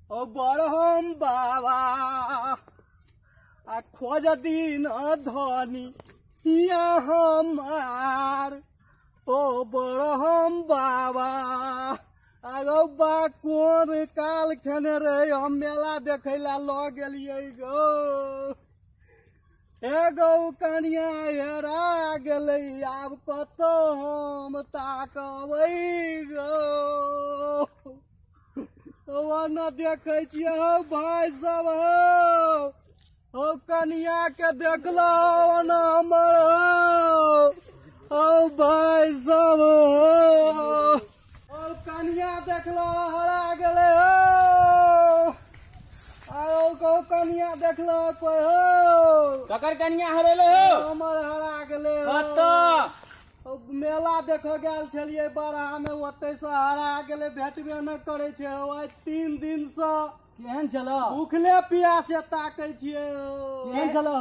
ओ बड़हम बाबा आ खोज दिन धनी हमार ओ बड़हम बाबा आगो बा कोन काल खेने रहे हम मेला देखे ला ल गेलिए गो एगो कनिया हेरा गेलै आब कतो हम ताकबै गो न देखे छियै हो भाई सब हो कनिया के देखलो न हमर हो भाई सब हो कनिया देखलो हरा गेलै हो कनिया देखलो कोई हो ककर कनिया हरेले हो हमर हरा गेलै कतो मेला देखो गेल छलिए बड़ा में ओते से हरा गेले भेटबे न करे छै ओइ 3 दिन से केहन चलो भूखले पियासे ताकै छियै केहन चलो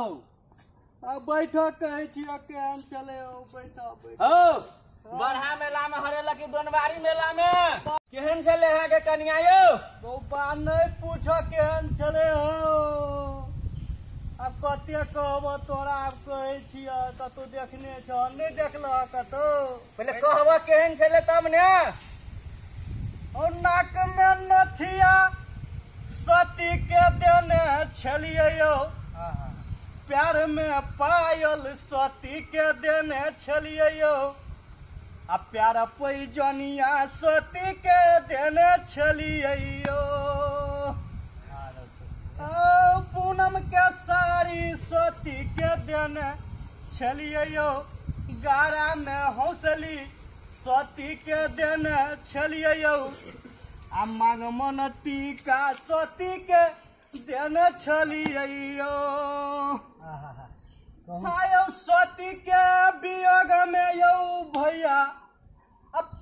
अब बैठो कहै छियै केहन चले हो बैठो हो बरहा मेला में हरेला की दोनवारी मेला में केहन चले है के कनिया यो बा नहीं पूछो केहन चले हो अब कते कहबो तोरा अब कहै छियै कतौ देखने छ नहीं देखलो कतौ पहले कहबो केहन चले तब ने ओ नाक में नथिया सती के देने छलिए यो प्यार में पायल सती के देने छलिए यो आ प्यार पैजनिया सती के देने छलिए यो पूनम के साड़ी सती के देने छलिए यो गारा में हौसली सती के देने छलिए यो आ मांगमन टीका सती के देने छलिए यो आयो सती के वियोग में यो भैया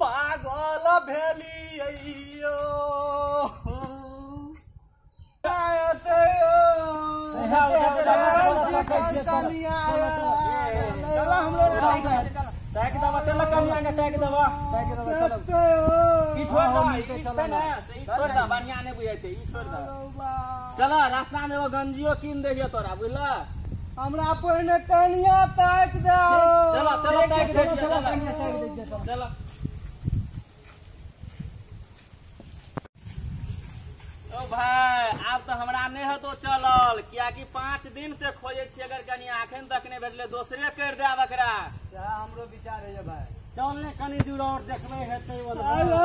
पागल भेलिए यो चलो रास्ता में वो गंजियो कीन देलियो तोरा बुझल हमरा पहिने कनिया ताक दे चलो चलो ताक दे चलो ओ भाई आप तो हमरा नहीं है तो चलल किया कि 5 दिन से खोजे छी अगर कनिया अखन तक नहीं भेटले दोसरे कर दे बकरा हमरो विचार है भाई चल ने कनी दूर और देखबे हेतै वाला हेलो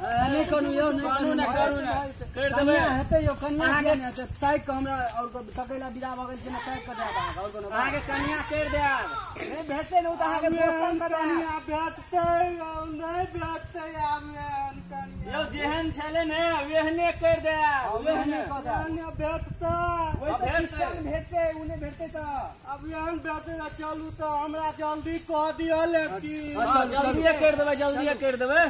नहीं करू यो नहीं ना करू ना कर देबे हेतै यो कनिया के ने ताक के हमरा और सकेला विदा भ गेल छै ना ताक के दे और कोनो आहा के कनिया कर दे नहीं भेटते न त आहा के दोस्तन कनिया भेटते नहीं भेटते आमेन कनिया यो जेहन छले ने वेहने कर दे वेहने कर दे कनिया भेटते भेटते उने भेटते त अब एहन भेटते चलू त हमरा जल्दी कह दियो लेकिन जल्दी कर देबे